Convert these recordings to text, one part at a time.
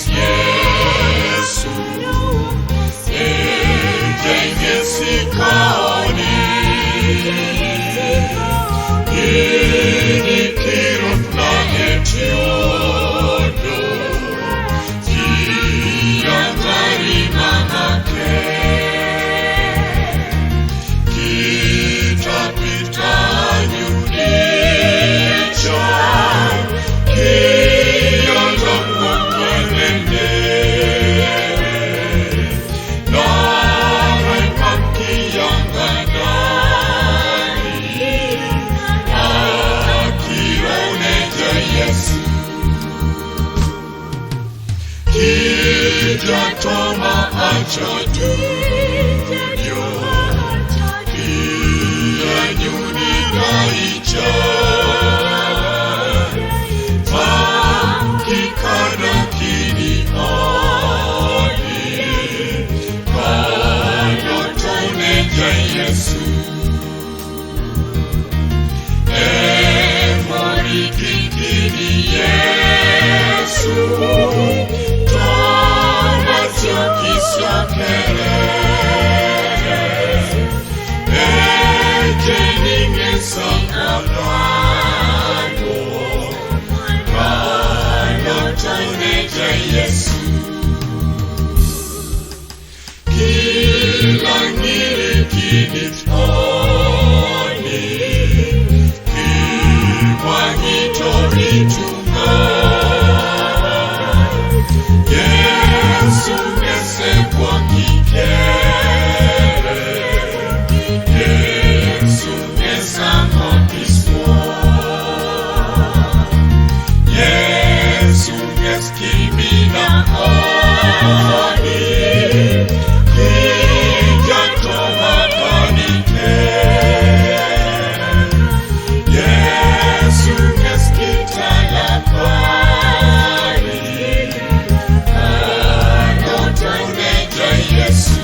Yesu Ejenge sikoni Gini kirot na etiodo Tiangari mamake Kita pita nyunicha Toma acha dunia Pia nyuni naicha Fakikana kini ani Kano toneja Yesu Emori kikini Yesu Yesu Kilangiri kinitoni Kiwangitoritunga Yesu ngese kwa kikere Yesu ngesa mopismo Yesu nges kimina oni Kijatoma kanike Yesu nges kitalakari Anotoneja Yesu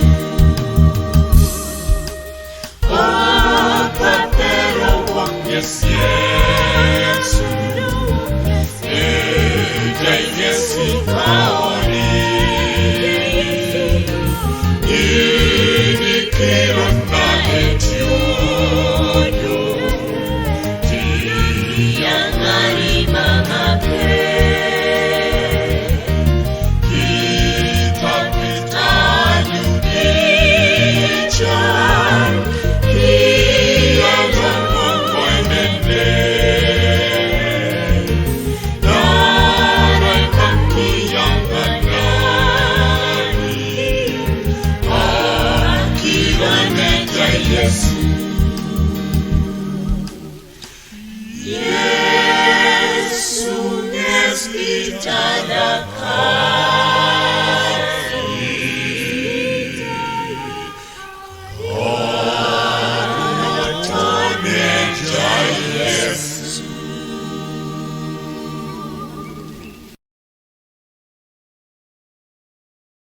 Oh papero wanges Yesu Ejenge sikoni Gini kirot na etiodo Tiangari mamake Kita pita nyunicha Kia zongo mwenende Narai kaki yang anari Akirangeja Yesu